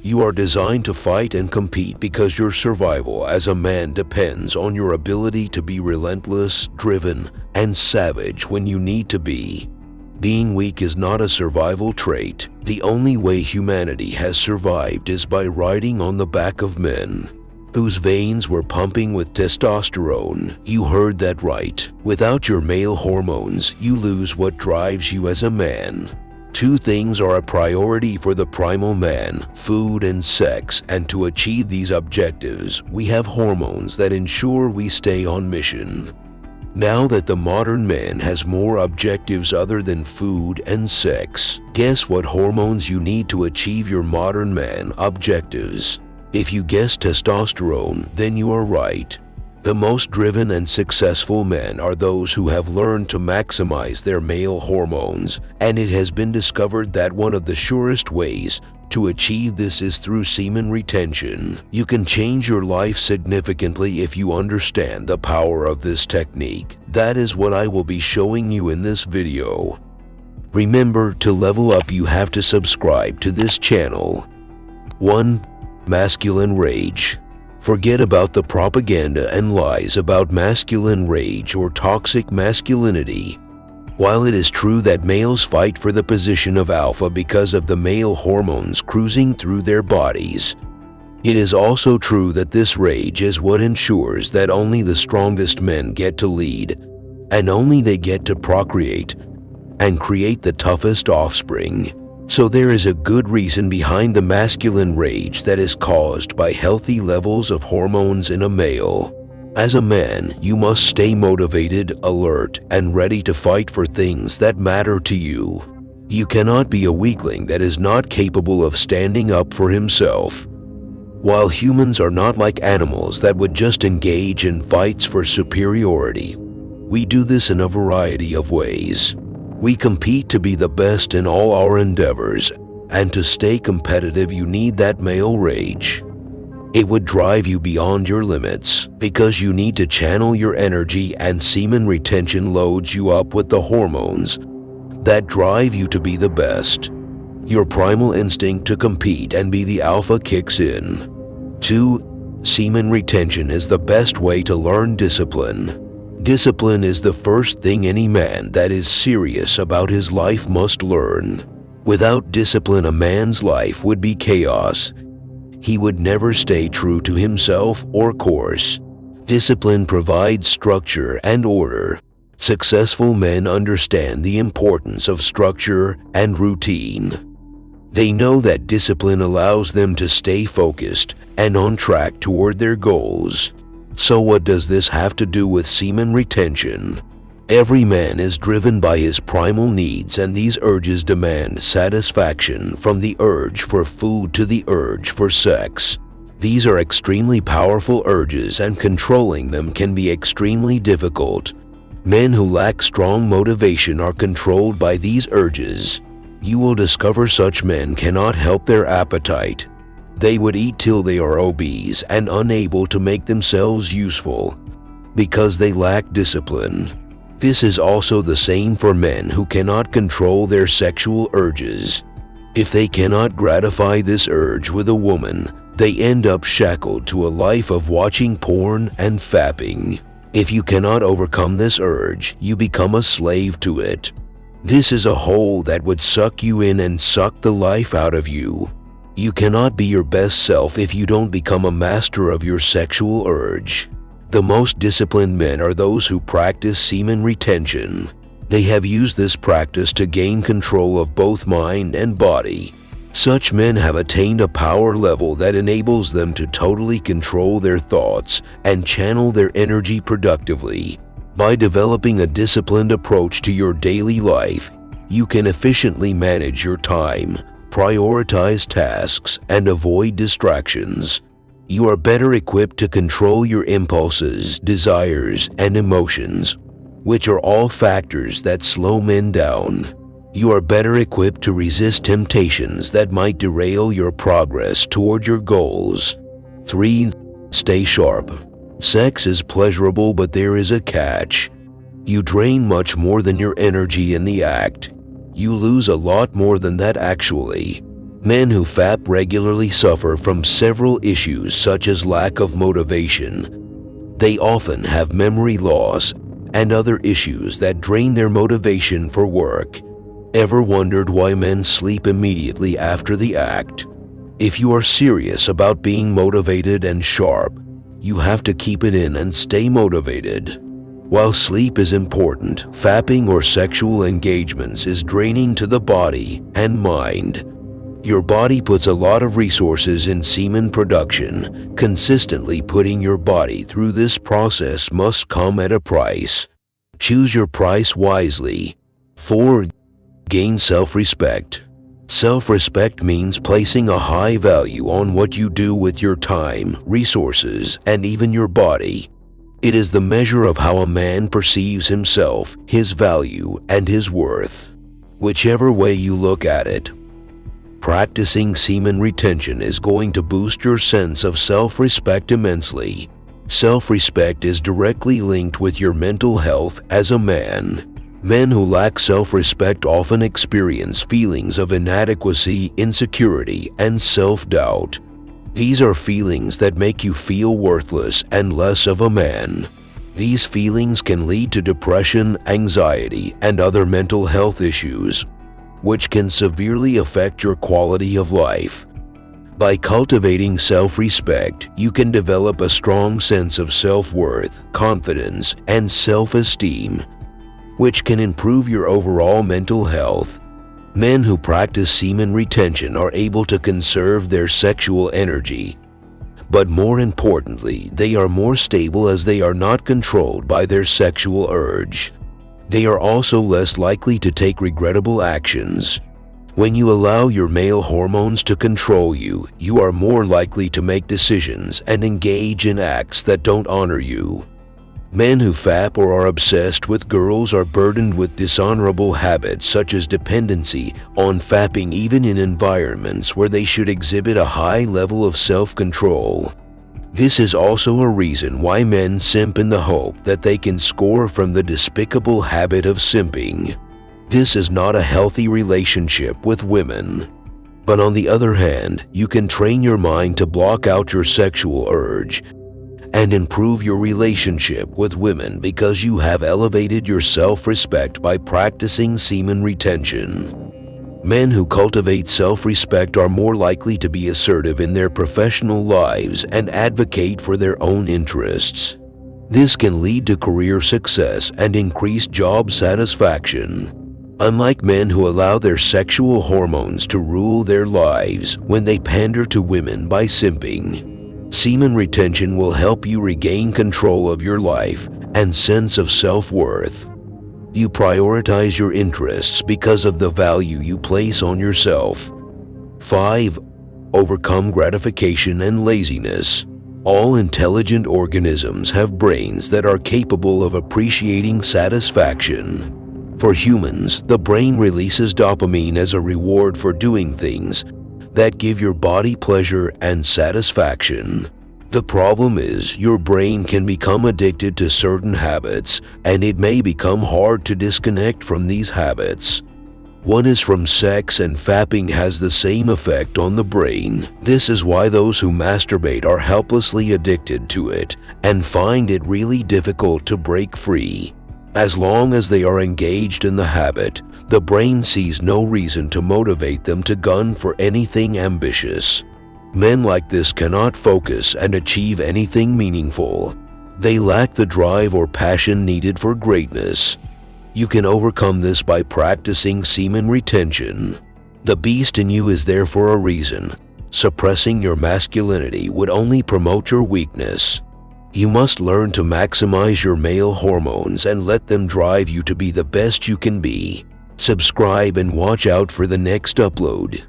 You are designed to fight and compete because your survival as a man depends on your ability to be relentless, driven, and savage when you need to be. Being weak is not a survival trait. The only way humanity has survived is by riding on the back of men whose veins were pumping with testosterone. You heard that right. Without your male hormones, you lose what drives you as a man. Two things are a priority for the primal man: food and sex, and to achieve these objectives, we have hormones that ensure we stay on mission. Now that the modern man has more objectives other than food and sex, guess what hormones you need to achieve your modern man objectives? If you guessed testosterone, then you are right. The most driven and successful men are those who have learned to maximize their male hormones, and it has been discovered that one of the surest ways to achieve this is through semen retention. You can change your life significantly if you understand the power of this technique. That is what I will be showing you in this video. Remember, to level up you have to subscribe to this channel. 1. Masculine rage. Forget about the propaganda and lies about masculine rage or toxic masculinity. While it is true that males fight for the position of alpha because of the male hormones cruising through their bodies, it is also true that this rage is what ensures that only the strongest men get to lead, and only they get to procreate and create the toughest offspring. So there is a good reason behind the masculine rage that is caused by healthy levels of hormones in a male. As a man, you must stay motivated, alert, and ready to fight for things that matter to you. You cannot be a weakling that is not capable of standing up for himself. While humans are not like animals that would just engage in fights for superiority, we do this in a variety of ways. We compete to be the best in all our endeavors, and to stay competitive you need that male rage. It would drive you beyond your limits because you need to channel your energy, and semen retention loads you up with the hormones that drive you to be the best. Your primal instinct to compete and be the alpha kicks in. 2. Semen retention is the best way to learn discipline. Discipline is the first thing any man that is serious about his life must learn. Without discipline, a man's life would be chaos. He would never stay true to himself or course. Discipline provides structure and order. Successful men understand the importance of structure and routine. They know that discipline allows them to stay focused and on track toward their goals. So what does this have to do with semen retention? Every man is driven by his primal needs, and these urges demand satisfaction, from the urge for food to the urge for sex. These are extremely powerful urges, and controlling them can be extremely difficult. Men who lack strong motivation are controlled by these urges. You will discover such men cannot help their appetite. They would eat till they are obese and unable to make themselves useful because they lack discipline. This is also the same for men who cannot control their sexual urges. If they cannot gratify this urge with a woman, they end up shackled to a life of watching porn and fapping. If you cannot overcome this urge, you become a slave to it. This is a hole that would suck you in and suck the life out of you. You cannot be your best self if you don't become a master of your sexual urge. The most disciplined men are those who practice semen retention. They have used this practice to gain control of both mind and body. Such men have attained a power level that enables them to totally control their thoughts and channel their energy productively. By developing a disciplined approach to your daily life, you can efficiently manage your time, prioritize tasks, and avoid distractions. You are better equipped to control your impulses, desires, and emotions, which are all factors that slow men down. You are better equipped to resist temptations that might derail your progress toward your goals. 3. Stay sharp. Sex is pleasurable, but there is a catch. You drain much more than your energy in the act. You lose a lot more than that actually. Men who FAP regularly suffer from several issues such as lack of motivation. They often have memory loss and other issues that drain their motivation for work. Ever wondered why men sleep immediately after the act? If you are serious about being motivated and sharp, you have to keep it in and stay motivated. While sleep is important, fapping or sexual engagements is draining to the body and mind. Your body puts a lot of resources in semen production. Consistently putting your body through this process must come at a price. Choose your price wisely. 4. Gain self-respect. Self-respect means placing a high value on what you do with your time, resources, and even your body. It is the measure of how a man perceives himself, his value, and his worth. Whichever way you look at it, practicing semen retention is going to boost your sense of self-respect immensely. Self-respect is directly linked with your mental health as a man. Men who lack self-respect often experience feelings of inadequacy, insecurity, and self-doubt. These are feelings that make you feel worthless and less of a man. These feelings can lead to depression, anxiety, and other mental health issues, which can severely affect your quality of life. By cultivating self-respect, you can develop a strong sense of self-worth, confidence, and self-esteem, which can improve your overall mental health. Men who practice semen retention are able to conserve their sexual energy, but more importantly, they are more stable as they are not controlled by their sexual urge. They are also less likely to take regrettable actions. When you allow your male hormones to control you, you are more likely to make decisions and engage in acts that don't honor you. Men who fap or are obsessed with girls are burdened with dishonorable habits such as dependency on fapping even in environments where they should exhibit a high level of self-control. This is also a reason why men simp in the hope that they can score from the despicable habit of simping. This is not a healthy relationship with women. But on the other hand, you can train your mind to block out your sexual urge and improve your relationship with women because you have elevated your self-respect by practicing semen retention. Men who cultivate self-respect are more likely to be assertive in their professional lives and advocate for their own interests. This can lead to career success and increased job satisfaction. Unlike men who allow their sexual hormones to rule their lives when they pander to women by simping, semen retention will help you regain control of your life and sense of self-worth. You prioritize your interests because of the value you place on yourself. 5. Overcome gratification and laziness. All intelligent organisms have brains that are capable of appreciating satisfaction. For humans, the brain releases dopamine as a reward for doing things that give your body pleasure and satisfaction. The problem is, your brain can become addicted to certain habits, and it may become hard to disconnect from these habits. One is from sex, and fapping has the same effect on the brain. This is why those who masturbate are helplessly addicted to it and find it really difficult to break free. As long as they are engaged in the habit, the brain sees no reason to motivate them to gun for anything ambitious. Men like this cannot focus and achieve anything meaningful. They lack the drive or passion needed for greatness. You can overcome this by practicing semen retention. The beast in you is there for a reason. Suppressing your masculinity would only promote your weakness. You must learn to maximize your male hormones and let them drive you to be the best you can be. Subscribe and watch out for the next upload.